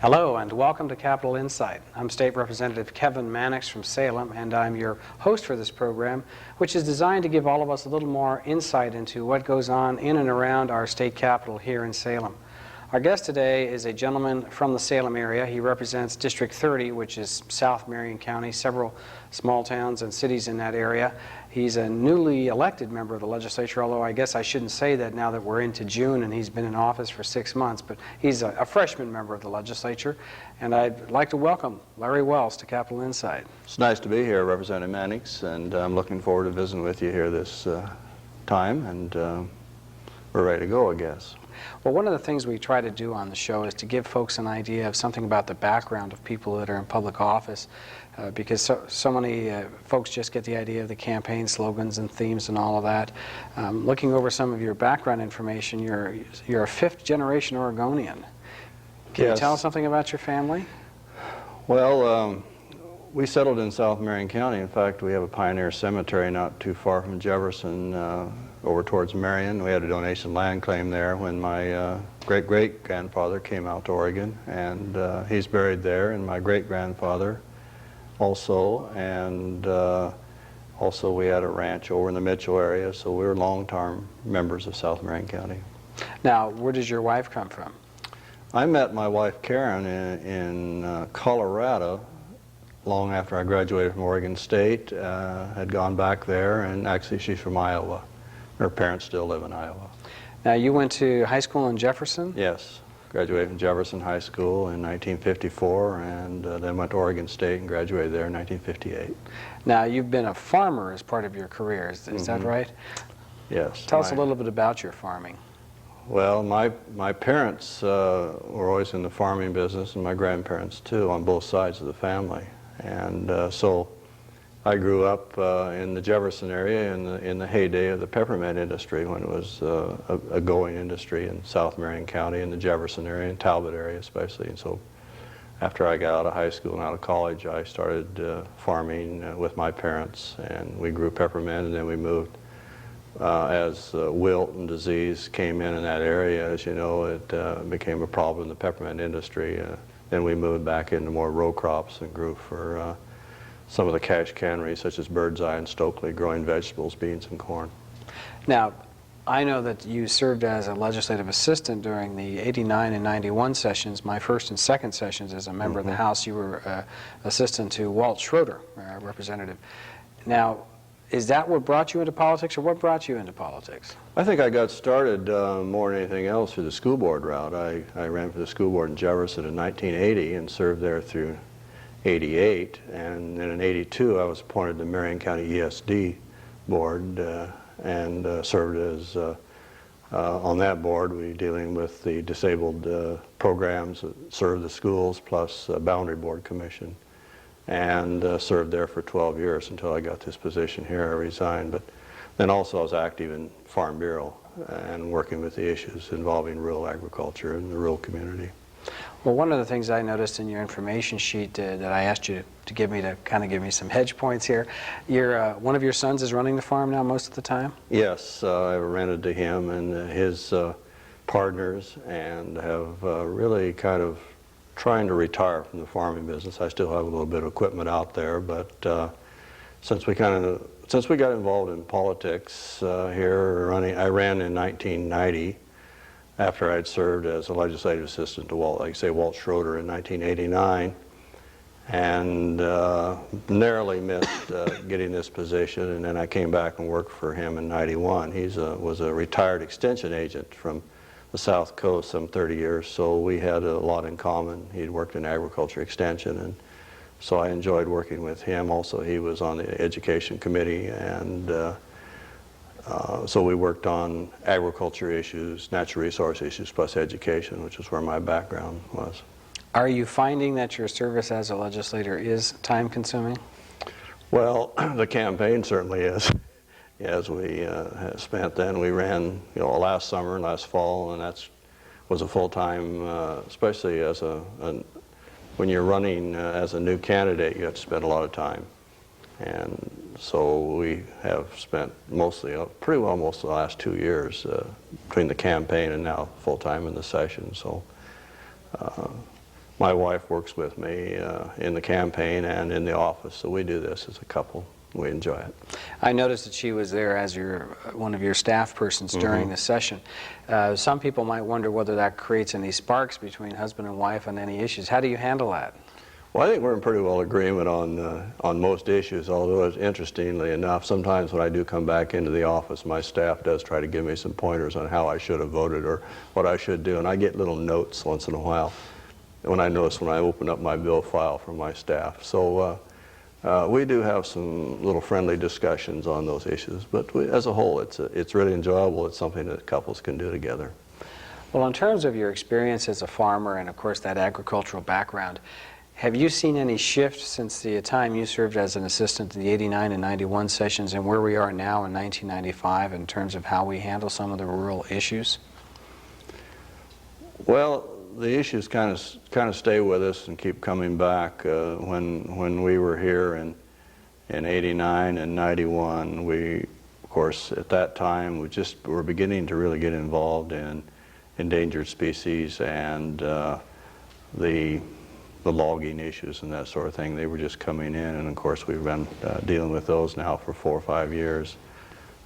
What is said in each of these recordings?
Hello and welcome to Capital Insight. I'm State Representative Kevin Mannix from Salem, and I'm your host for this program, which is designed to give all of us a little more insight into what goes on in and around our state capital here in Salem. Our guest today is a gentleman from the Salem area. He represents District 30, which is South Marion County, several small towns and cities in that area. He's a newly elected member of the legislature, although I guess I shouldn't say that now that we're into June and he's been in office for 6 months, but he's a freshman member of the legislature. And I'd like to welcome Larry Wells to Capital Insight. It's nice to be here, Representative Mannix, and I'm looking forward to visiting with you here this time, and we're ready to go, I guess. Well, one of the things we try to do on the show is to give folks an idea of something about the background of people that are in public office, because so many folks just get the idea of the campaign slogans and themes and all of that. Looking over some of your background information, you're a fifth-generation Oregonian. Can you tell us something about your family? Well, we settled in South Marion County. In fact, we have a pioneer cemetery not too far from Jefferson, over towards Marion. We had a donation land claim there when my great-great-grandfather came out to Oregon, and he's buried there, and my great-grandfather also, and also we had a ranch over in the Mitchell area, so we were long-term members of South Marion County. Now, where does your wife come from? I met my wife Karen in Colorado long after I graduated from Oregon State. Had gone back there, and actually she's from Iowa. Her parents still live in Iowa. Now, you went to high school in Jefferson? Yes. Graduated from Jefferson High School in 1954, and then went to Oregon State and graduated there in 1958. Now, you've been a farmer as part of your career, is that right? Yes. Tell us a little bit about your farming. Well, my parents were always in the farming business, and my grandparents too, on both sides of the family. And so I grew up in the Jefferson area in the heyday of the peppermint industry, when it was a going industry in South Marion County, in the Jefferson area, and Talbot area especially. And so after I got out of high school and out of college, I started farming with my parents, and we grew peppermint, and then we moved as wilt and disease came in that area. As you know, it became a problem in the peppermint industry. Then we moved back into more row crops and grew for some of the cash canneries, such as Birdseye and Stokely, growing vegetables, beans, and corn. Now, I know that you served as a legislative assistant during the 89 and 91 sessions, my first and second sessions as a member of the House. You were assistant to Walt Schroeder, representative. Now, is that what brought you into politics, or what brought you into politics? I think I got started more than anything else through the school board route. I ran for the school board in Jefferson in 1980 and served there through 88, and then in 82 I was appointed to Marion County ESD board and served as on that board. We were dealing with the disabled programs that serve the schools, plus Boundary Board Commission, and served there for 12 years until I got this position here. I resigned, but then also I was active in Farm Bureau and working with the issues involving rural agriculture and the rural community. Well, one of the things I noticed in your information sheet that I asked you to give me, to kind of give me some hedge points here, one of your sons is running the farm now most of the time? Yes, I rented to him and his partners, and have really kind of trying to retire from the farming business. I still have a little bit of equipment out there, but since we got involved in politics here, I ran in 1990. After I'd served as a legislative assistant to Walt Schroeder in 1989, and narrowly missed getting this position, and then I came back and worked for him in 91. He was a retired extension agent from the South Coast, some 30 years, so we had a lot in common. He'd worked in agriculture extension, and so I enjoyed working with him. Also, he was on the education committee, and so we worked on agriculture issues, natural resource issues, plus education, which is where my background was. Are you finding that your service as a legislator is time-consuming? Well, the campaign certainly is. As we spent then, we ran, last summer and last fall, and that was a full-time, especially as when you're running as a new candidate, you have to spend a lot of time. And so we have spent pretty well most of the last 2 years between the campaign and now full-time in the session. So My wife works with me in the campaign and in the office, so we do this as a couple. We enjoy it. I noticed that she was there as one of your staff persons during the session. Some people might wonder whether that creates any sparks between husband and wife on any issues. How do you handle that? Well, I think we're in pretty well agreement on most issues, although interestingly enough, sometimes when I do come back into the office, my staff does try to give me some pointers on how I should have voted or what I should do, and I get little notes once in a while when I open up my bill file from my staff. So we do have some little friendly discussions on those issues, but as a whole, it's really enjoyable. It's something that couples can do together. Well, in terms of your experience as a farmer and, of course, that agricultural background, have you seen any shift since the time you served as an assistant to the 89 and 91 sessions and where we are now in 1995 in terms of how we handle some of the rural issues? Well, the issues kind of stay with us and keep coming back. When we were here in 89 and 91, we, of course, at that time, were beginning to really get involved in endangered species and the logging issues and that sort of thing. They were just coming in, and of course we've been dealing with those now for 4 or 5 years.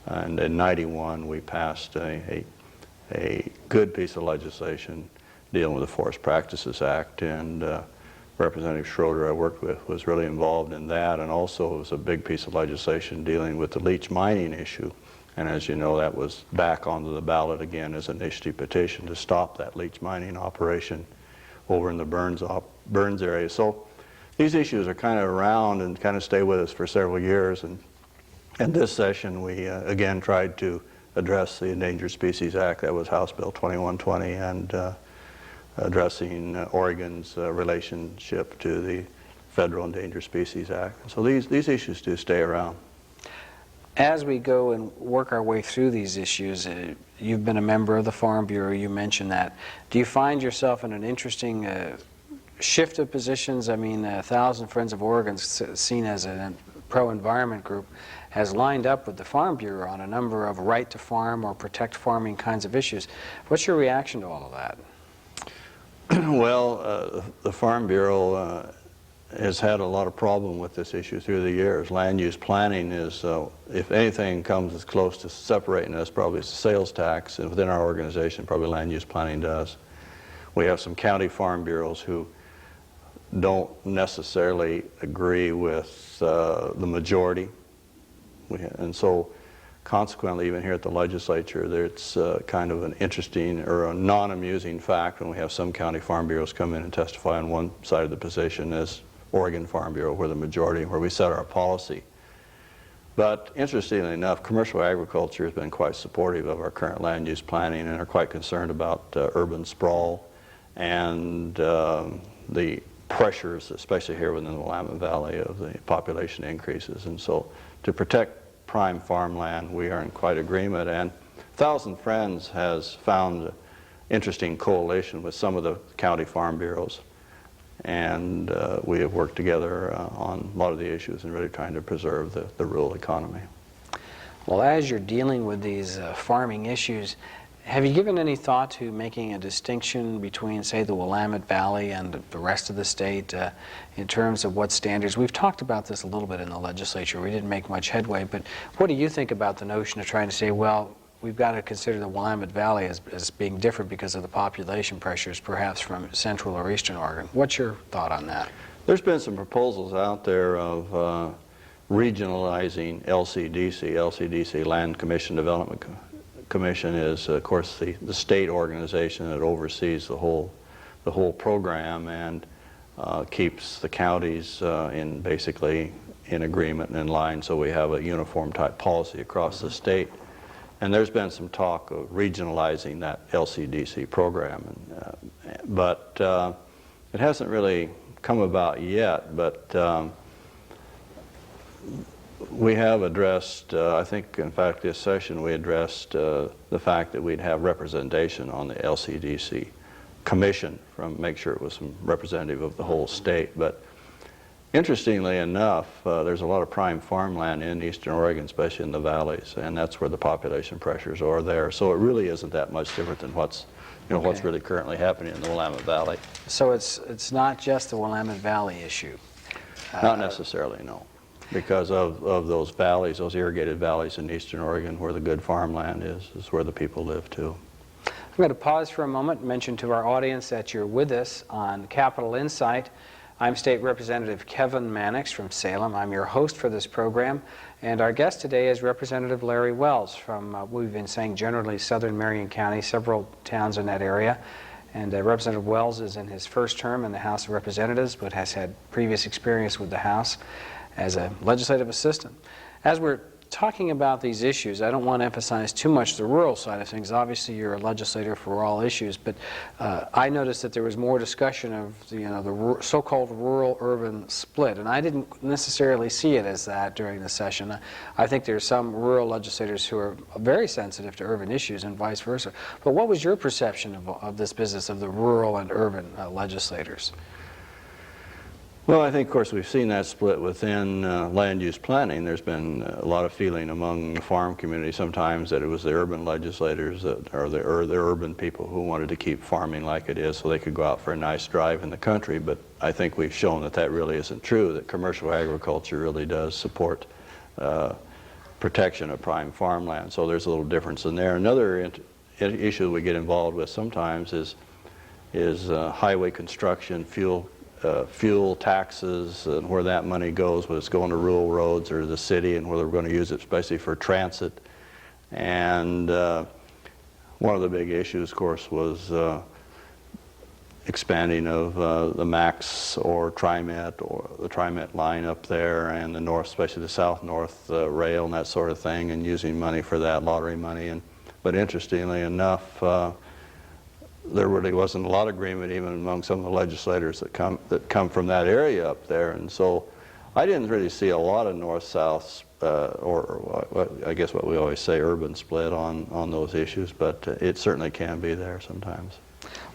And in 91 we passed a good piece of legislation dealing with the Forest Practices Act, and Representative Schroeder I worked with was really involved in that, and also it was a big piece of legislation dealing with the leach mining issue. And as you know, that was back onto the ballot again as an initiative petition to stop that leach mining operation over in the Burns area. So these issues are kind of around and kind of stay with us for several years. And in this session, we again tried to address the Endangered Species Act. That was House Bill 2120, and addressing Oregon's relationship to the Federal Endangered Species Act. So these issues do stay around. As we go and work our way through these issues, you've been a member of the Farm Bureau, you mentioned that. Do you find yourself in an interesting shift of positions? I mean, 1,000 Friends of Oregon, seen as a pro-environment group, has lined up with the Farm Bureau on a number of right to farm or protect farming kinds of issues. What's your reaction to all of that? Well, the Farm Bureau has had a lot of problem with this issue through the years. Land use planning is, if anything comes as close to separating us, probably it's the sales tax, and within our organization, probably land use planning does. We have some county farm bureaus who don't necessarily agree with the majority. And so consequently, even here at the legislature, it's kind of an interesting or a non-amusing fact when we have some county farm bureaus come in and testify on one side of the position as Oregon Farm Bureau, where the majority, where we set our policy. But interestingly enough, commercial agriculture has been quite supportive of our current land use planning and are quite concerned about urban sprawl and the pressures, especially here within the Willamette Valley, of the population increases. And so to protect prime farmland, we are in quite agreement. And 1,000 Friends has found an interesting coalition with some of the county farm bureaus. And we have worked together on a lot of the issues and really trying to preserve the rural economy. Well, as you're dealing with these farming issues, have you given any thought to making a distinction between, say, the Willamette Valley and the rest of the state in terms of what standards? We've talked about this a little bit in the legislature. We didn't make much headway, but what do you think about the notion of trying to say, well, we've got to consider the Willamette Valley as being different because of the population pressures, perhaps from central or eastern Oregon? What's your thought on that? There's been some proposals out there of regionalizing LCDC. LCDC, Land Commission Development Commission, is, of course, the state organization that oversees the whole program and keeps the counties basically in agreement and in line, so we have a uniform type policy across the state. And there's been some talk of regionalizing that LCDC program, but it hasn't really come about yet. But we have addressed, I think, in fact, this session we addressed the fact that we'd have representation on the LCDC commission, make sure it was some representative of the whole state. But interestingly enough, there's a lot of prime farmland in eastern Oregon, especially in the valleys, and that's where the population pressures are there. So it really isn't that much different than what's what's Okay. really currently happening in the Willamette Valley. So it's not just the Willamette Valley issue. Not necessarily, no. Because of those valleys, those irrigated valleys in eastern Oregon where the good farmland is where the people live too. I'm going to pause for a moment and mention to our audience that you're with us on Capital Insight. I'm State Representative Kevin Mannix from Salem. I'm your host for this program, and our guest today is Representative Larry Wells from, we've been saying generally, southern Marion County, several towns in that area. And Representative Wells is in his first term in the House of Representatives, but has had previous experience with the House as a legislative assistant. As we're talking about these issues, I don't want to emphasize too much the rural side of things. Obviously, you're a legislator for all issues, but I noticed that there was more discussion of the so-called rural-urban split, and I didn't necessarily see it as that during the session. I think there's some rural legislators who are very sensitive to urban issues and vice versa. But what was your perception of this business of the rural and urban legislators? Well, I think, of course, we've seen that split within land use planning. There's been a lot of feeling among the farm community sometimes that it was the urban legislators or the urban people who wanted to keep farming like it is so they could go out for a nice drive in the country. But I think we've shown that that really isn't true, that commercial agriculture really does support protection of prime farmland. So there's a little difference in there. Another issue we get involved with sometimes is highway construction, fuel taxes, and where that money goes, whether it's going to rural roads or the city, and whether we're going to use it especially for transit. And one of the big issues, of course, was expanding of the Mannix or TriMet, or the TriMet line up there, and the north, especially the south-north rail and that sort of thing, and using money for that, lottery money. But interestingly enough, there really wasn't a lot of agreement even among some of the legislators that come from that area up there, and so I didn't really see a lot of north-south or I guess what we always say, urban split on those issues, but it certainly can be there sometimes.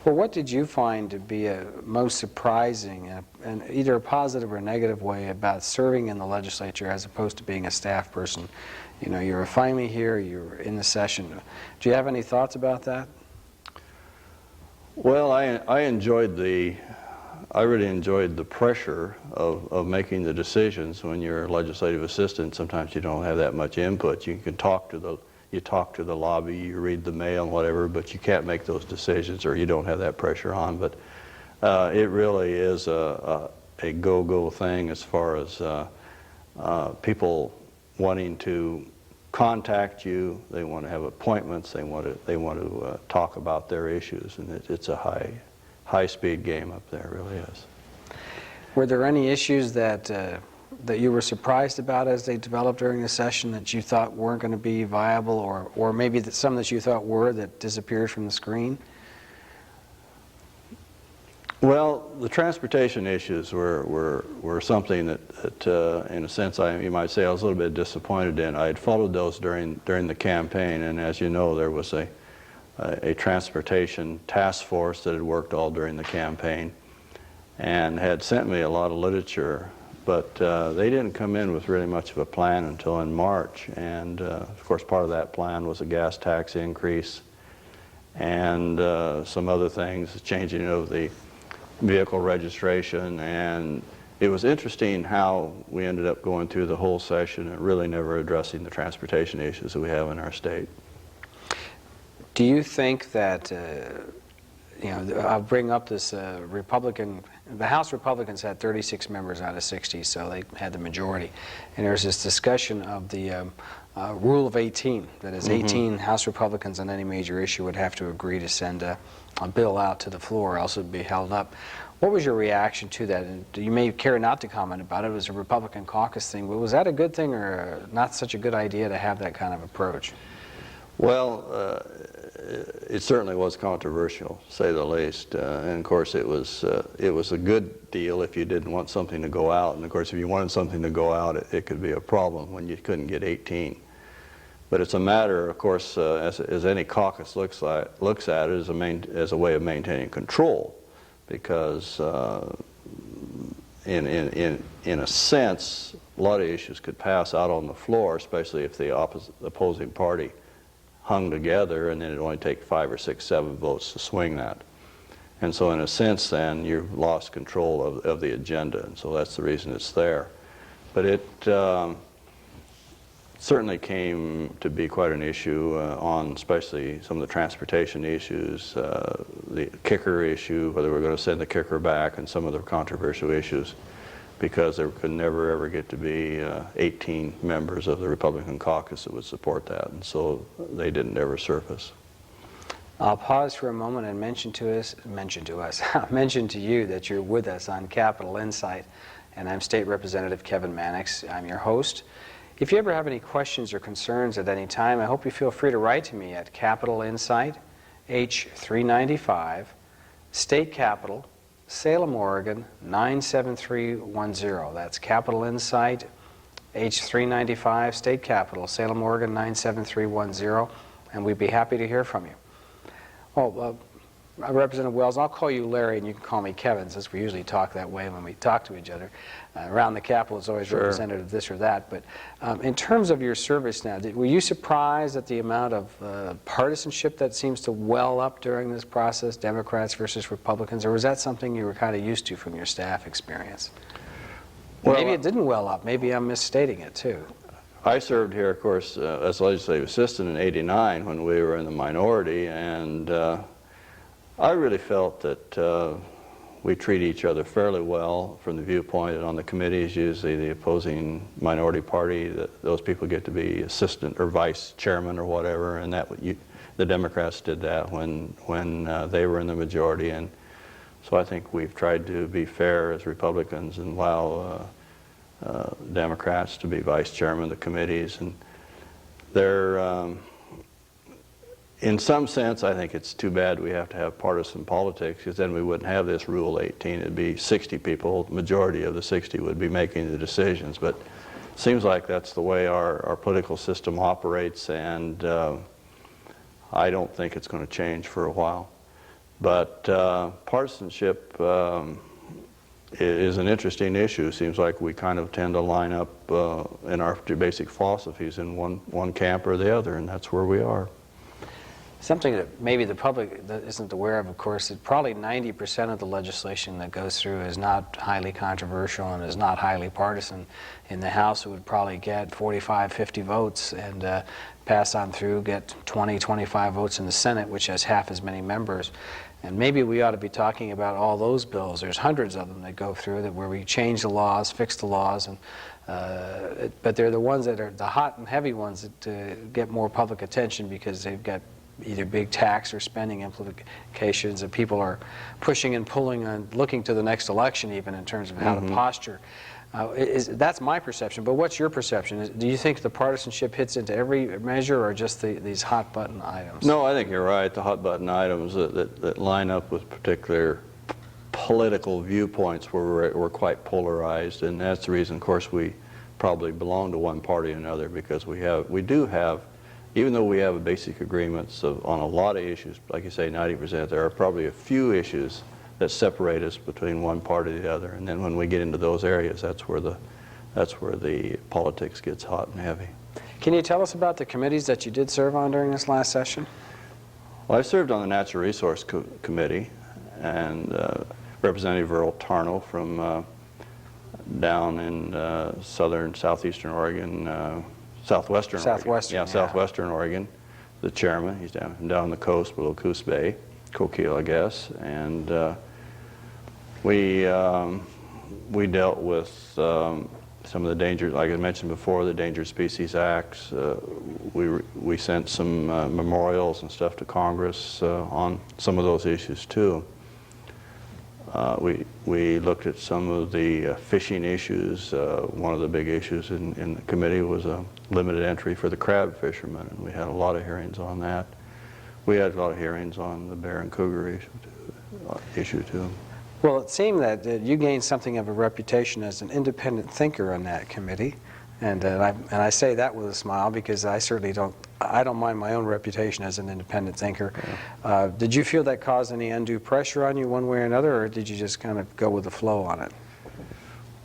Well, what did you find to be most surprising, in either a positive or negative way, about serving in the legislature as opposed to being a staff person? You know, you're finally here, you're in the session. Do you have any thoughts about that? Well, I really enjoyed the pressure of making the decisions. When you're a legislative assistant, sometimes you don't have that much input. You can talk to the lobby, you read the mail and whatever, but you can't make those decisions, or you don't have that pressure on. But it really is a go-go thing as far as people wanting to contact you. They want to have appointments. They want to talk about their issues, and it's a high-speed game up there. It really is. Were there any issues that you were surprised about as they developed during the session that you thought weren't going to be viable, or maybe some that you thought were that disappeared from the screen? Well, the transportation issues were something that in a sense, you might say I was a little bit disappointed in. I had followed those during the campaign, and as you know, there was a transportation task force that had worked all during the campaign and had sent me a lot of literature, but they didn't come in with really much of a plan until in March. And of course, part of that plan was a gas tax increase and some other things, changing of the vehicle registration. And it was interesting how we ended up going through the whole session and really never addressing the transportation issues that we have in our state. Do you think that, I'll bring up this the House Republicans had 36 members out of 60, so they had the majority. And there's this discussion of the rule of 18, that is 18 House Republicans on any major issue would have to agree to send a bill out to the floor, else it would be held up. What was your reaction to that? And you may care not to comment about it. It was a Republican caucus thing, but was that a good thing or not such a good idea to have that kind of approach? Well, it certainly was controversial, to say the least. And of course, it was a good deal if you didn't want something to go out. And of course, if you wanted something to go out, it could be a problem when you couldn't get 18. But it's a matter, of course, as any caucus looks at it, as a way of maintaining control, because in a sense, a lot of issues could pass out on the floor, especially if the opposing party hung together, and then it'd only take 5 or 6, 7 votes to swing that. And so in a sense then, you've lost control of the agenda, and so that's the reason it's there. But it certainly came to be quite an issue on especially some of the transportation issues, the kicker issue, whether we're going to send the kicker back, and some of the controversial issues, because there could never ever get to be 18 members of the Republican caucus that would support that, and so they didn't ever surface. I'll pause for a moment and mention to you that you're with us on Capital Insight, and I'm State Representative Kevin Mannix. I'm your host. If you ever have any questions or concerns at any time, I hope you feel free to write to me at Capital Insight, H395, State Capitol, Salem, Oregon 97310. That's Capital Insight, H395, State Capitol, Salem, Oregon 97310, and we'd be happy to hear from you. Oh, Representative Wells, I'll call you Larry and you can call me Kevin, since we usually talk that way when we talk to each other. Around the Capitol it's always Sure. representative this or that, but in terms of your service now, were you surprised at the amount of partisanship that seems to well up during this process, Democrats versus Republicans, or was that something you were kind of used to from your staff experience? Well, maybe it didn't well up, maybe I'm misstating it too. I served here, of course, as legislative assistant in '89 when we were in the minority, and I really felt that we treat each other fairly well from the viewpoint that on the committees, usually the opposing minority party, those people get to be assistant or vice chairman or whatever, and the Democrats did that when they were in the majority, and so I think we've tried to be fair as Republicans and allow Democrats to be vice chairman of the committees, and they're in some sense, I think it's too bad we have to have partisan politics, because then we wouldn't have this Rule 18. It'd be 60 people, the majority of the 60 would be making the decisions. But it seems like that's the way our political system operates, and I don't think it's going to change for a while. But partisanship is an interesting issue. It seems like we kind of tend to line up in our basic philosophies in one camp or the other, and that's where we are. Something that maybe the public isn't aware of course, that probably 90% of the legislation that goes through is not highly controversial and is not highly partisan. In the House, it would probably get 45, 50 votes and pass on through, get 20, 25 votes in the Senate, which has half as many members. And maybe we ought to be talking about all those bills. There's hundreds of them that go through where we change the laws, fix the laws, and but they're the ones that are the hot and heavy ones that get more public attention because they've got either big tax or spending implications, and people are pushing and pulling on looking to the next election even in terms of how to posture. That's my perception, but what's your perception? Do you think the partisanship hits into every measure or just these hot button items? No, I think you're right. The hot button items that line up with particular political viewpoints where we're quite polarized, and that's the reason, of course, we probably belong to one party or another, because we do have, even though we have basic agreements on a lot of issues, like you say, 90%, there are probably a few issues that separate us between one party and the other. And then when we get into those areas, that's where the politics gets hot and heavy. Can you tell us about the committees that you did serve on during this last session? Well, I served on the Natural Resource Committee, and Representative Earl Tarnow from down in southeastern Oregon, southwestern Oregon. Southwestern Oregon, the chairman. He's down on the coast below Coos Bay, Coquille, I guess, and we dealt with some of the dangers, like I mentioned before, the Endangered Species Acts. We sent some memorials and stuff to Congress on some of those issues too. We looked at some of the fishing issues. One of the big issues in the committee was a limited entry for the crab fishermen, and we had a lot of hearings on that. We had a lot of hearings on the bear and cougar issue too. Well, it seemed that you gained something of a reputation as an independent thinker on that committee, and I say that with a smile because I certainly don't mind my own reputation as an independent thinker. Yeah. Did you feel that caused any undue pressure on you one way or another, or did you just kind of go with the flow on it?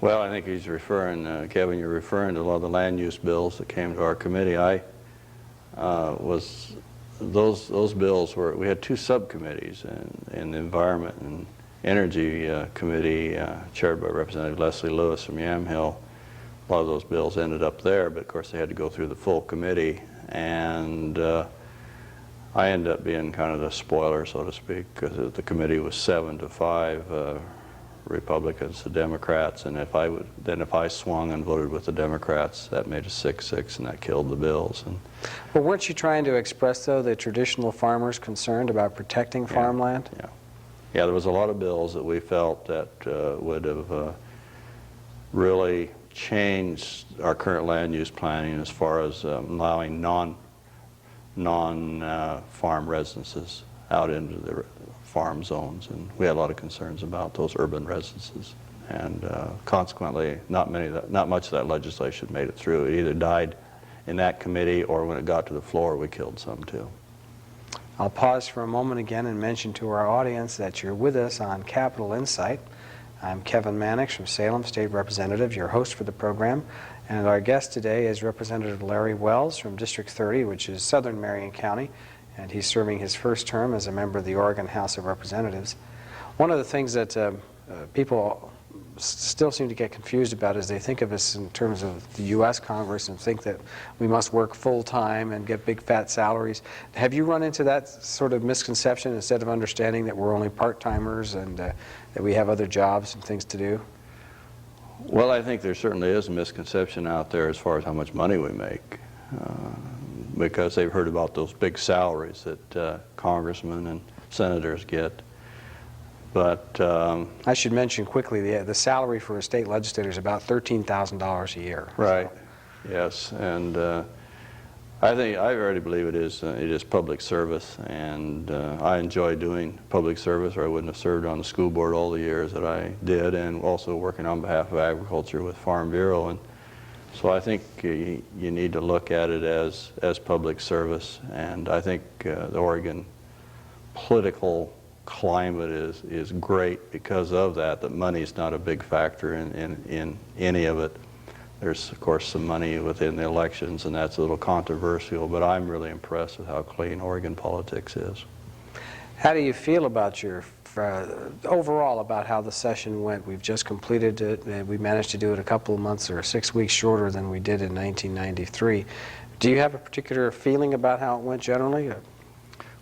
Well, I think he's referring, Kevin, you're referring to a lot of the land use bills that came to our committee. I was those bills were, we had two subcommittees in the Environment and Energy Committee, chaired by Representative Leslie Lewis from Yamhill. A lot of those bills ended up there, but of course they had to go through the full committee, and I ended up being kind of the spoiler, so to speak, because the committee was 7-5 Republicans to Democrats, and if I swung and voted with the Democrats, that made it 6-6, and that killed the bills. And But weren't you trying to express, though, the traditional farmers concerned about protecting farmland? Yeah, there was a lot of bills that we felt that would have really changed our current land use planning as far as allowing non-farm residences out into the farm zones, and we had a lot of concerns about those urban residences, and consequently not much of that legislation made it through. It either died in that committee, or when it got to the floor we killed some too. I'll pause for a moment again and mention to our audience that you're with us on Capital Insight. I'm Kevin Mannix from Salem, State Representative, your host for the program, and our guest today is Representative Larry Wells from District 30, which is southern Marion County, and he's serving his first term as a member of the Oregon House of Representatives. One of the things that people still seem to get confused about is they think of us in terms of the U.S. Congress and think that we must work full-time and get big fat salaries. Have you run into that sort of misconception instead of understanding that we're only part-timers and that we have other jobs and things to do? Well, I think there certainly is a misconception out there as far as how much money we make, because they've heard about those big salaries that congressmen and senators get. But I should mention quickly the salary for a state legislator is about $13,000 a year. Right. So. Yes, and I already believe it is public service, and I enjoy doing public service, or I wouldn't have served on the school board all the years that I did, and also working on behalf of agriculture with Farm Bureau. And so I think you need to look at it as public service, and I think the Oregon political climate is great because of that. That money is not a big factor in any of it. There's, of course, some money within the elections, and that's a little controversial, but I'm really impressed with how clean Oregon politics is. How do you feel about your, overall about how the session went? We've just completed it, and we managed to do it a couple of months or 6 weeks shorter than we did in 1993. Do you have a particular feeling about how it went generally?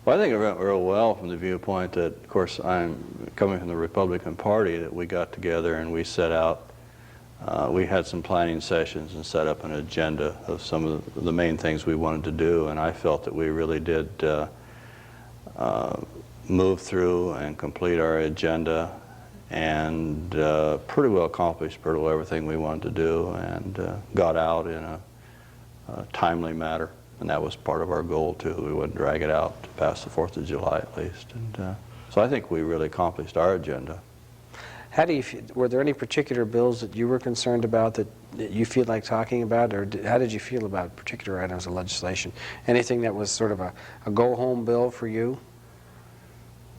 Well, I think it went real well from the viewpoint that, of course, I'm coming from the Republican Party, that we got together and we set out, we had some planning sessions and set up an agenda of some of the main things we wanted to do, and I felt that we really did move through and complete our agenda and pretty well accomplished pretty well everything we wanted to do, and got out in a timely manner. And that was part of our goal, too. We wouldn't drag it out to past the 4th of July, at least. And so I think we really accomplished our agenda. How do you feel, were there any particular bills that you were concerned about that you feel like talking about, or how did you feel about particular items of legislation? Anything that was sort of a go-home bill for you?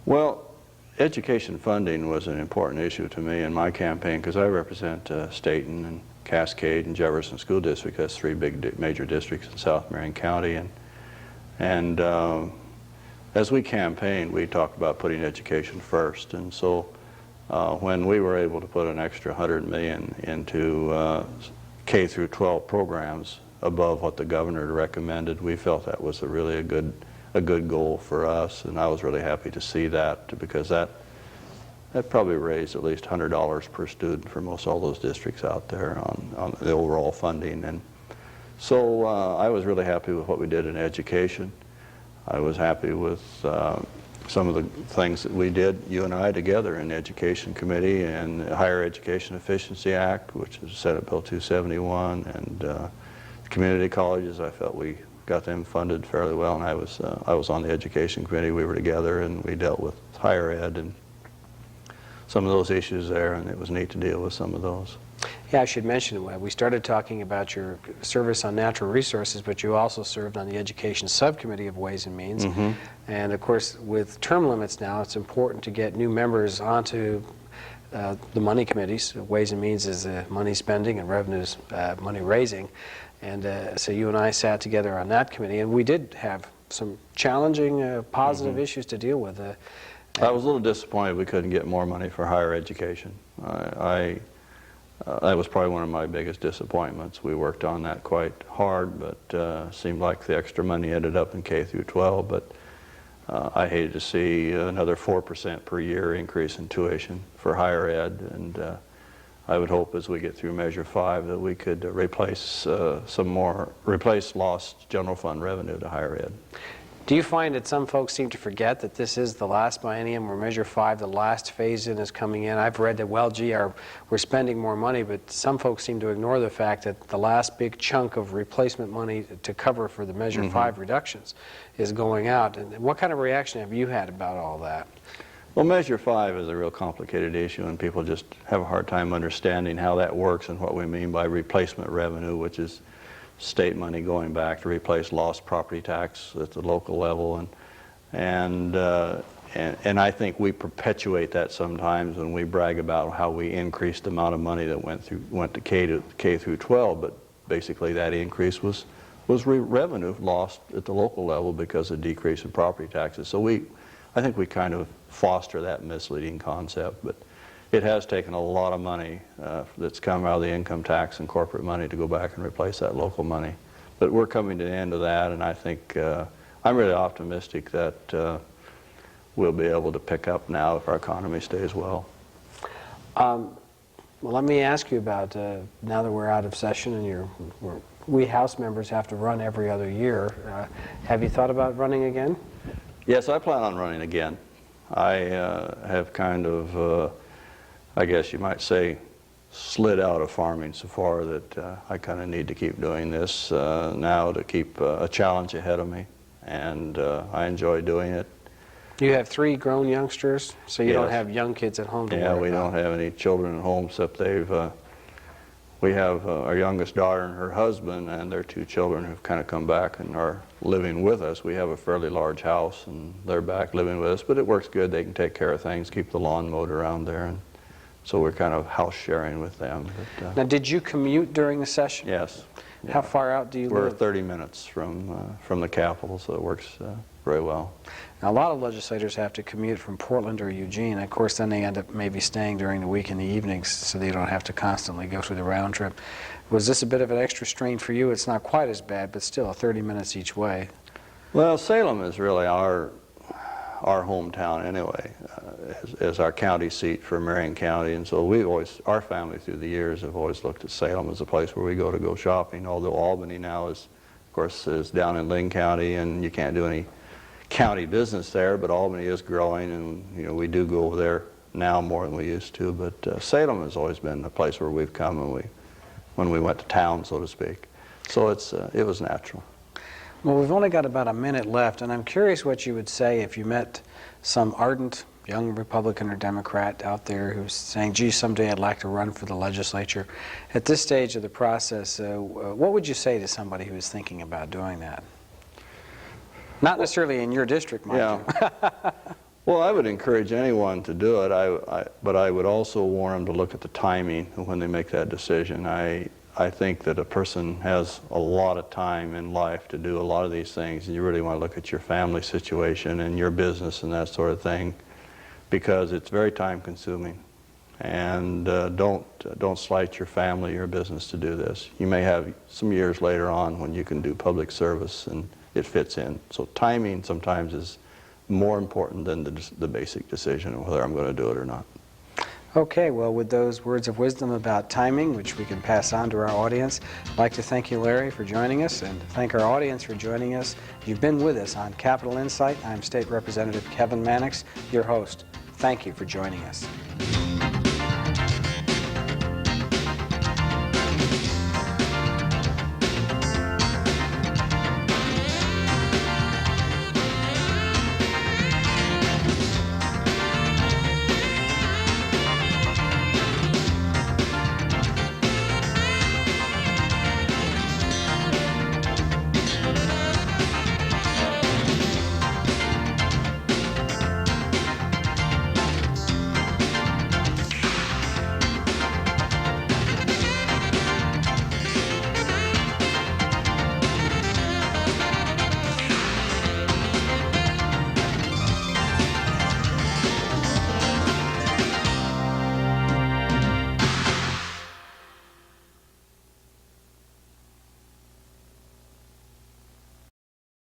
Well, education funding was an important issue to me in my campaign because I represent Staten and Cascade and Jefferson School District. That's three big major districts in South Marion County, and as we campaigned, we talked about putting education first. And so when we were able to put an extra $100 million into K through 12 programs above what the governor had recommended, we felt that was really a good goal for us, and I was really happy to see that, because that probably raised at least $100 per student for most all those districts out there on the overall funding. And so I was really happy with what we did in education. I was happy with some of the things that we did, you and I together, in the Education Committee, and the Higher Education Efficiency Act, which is Senate Bill 271, and the community colleges. I felt we got them funded fairly well, and I was on the Education Committee. We were together, and we dealt with higher ed and some of those issues there, and it was neat to deal with some of those. Yeah, I should mention, we started talking about your service on natural resources, but you also served on the Education Subcommittee of Ways and Means. Mm-hmm. And of course, with term limits now, it's important to get new members onto the money committees. Ways and Means is money spending, and revenues money raising. And so you and I sat together on that committee, and we did have some challenging, positive issues to deal with. I was a little disappointed we couldn't get more money for higher education. That was probably one of my biggest disappointments. We worked on that quite hard, but seemed like the extra money ended up in K through 12. But I hated to see another 4% per year increase in tuition for higher ed, and I would hope as we get through Measure 5 that we could replace replace lost general fund revenue to higher ed. Do you find that some folks seem to forget that this is the last biennium, where Measure 5, the last phase-in, is coming in? I've read that, well, gee, we're spending more money, but some folks seem to ignore the fact that the last big chunk of replacement money to cover for the Measure 5 reductions is going out. And what kind of reaction have you had about all that? Well, Measure 5 is a real complicated issue, and people just have a hard time understanding how that works and what we mean by replacement revenue, which is state money going back to replace lost property tax at the local level, and I think we perpetuate that sometimes when we brag about how we increased the amount of money that went to K through 12, but basically that increase was revenue lost at the local level because of decrease in property taxes. So I think we kind of foster that misleading concept, but it has taken a lot of money that's come out of the income tax and corporate money to go back and replace that local money. But we're coming to the end of that, and I think I'm really optimistic that we'll be able to pick up now if our economy stays well. Well, let me ask you about, now that we're out of session and we House members have to run every other year, have you thought about running again? Yes, I plan on running again. I have kind of I guess you might say, slid out of farming so far that I kind of need to keep doing this now to keep a challenge ahead of me, and I enjoy doing it. You have 3 grown youngsters, so you Yes. don't have young kids at home to worry Yeah, we about. don't have any children at home except we have our youngest daughter and her husband and their 2 children who've kind of come back and are living with us. We have a fairly large house and they're back living with us, but it works good. They can take care of things, keep the lawn mowed around there, and so we're kind of house sharing with them. But, Now, did you commute during the session? yes. How far out do you We're live? 30 minutes from the Capitol, so it works very well. Now, a lot of legislators have to commute from Portland or Eugene. Of course, then they end up maybe staying during the week in the evenings so they don't have to constantly go through the round trip. Was this a bit of an extra strain for you? It's not quite as bad, but still 30 minutes each way. Well, Salem is really our hometown anyway, as our county seat for Marion County, and so our family through the years have always looked at Salem as a place where we go shopping, although Albany now of course, is down in Lynn County, and you can't do any county business there, but Albany is growing, and we do go over there now more than we used to, but Salem has always been a place where we've come when we went to town, so to speak. So it was natural. Well, we've only got about a minute left, and I'm curious what you would say if you met some ardent young Republican or Democrat out there who's saying, gee, someday I'd like to run for the legislature. At this stage of the process, what would you say to somebody who is thinking about doing that? Not necessarily in your district, mind you. Well, I would encourage anyone to do it, but I would also warn them to look at the timing when they make that decision. I think that a person has a lot of time in life to do a lot of these things, and you really want to look at your family situation and your business and that sort of thing, because it's very time consuming. And don't slight your family, your business to do this. You may have some years later on when you can do public service and it fits in. So timing sometimes is more important than the basic decision of whether I'm going to do it or not. Okay, well, with those words of wisdom about timing, which we can pass on to our audience, I'd like to thank you, Larry, for joining us, and thank our audience for joining us. You've been with us on Capital Insight. I'm State Representative Kevin Mannix, your host. Thank you for joining us.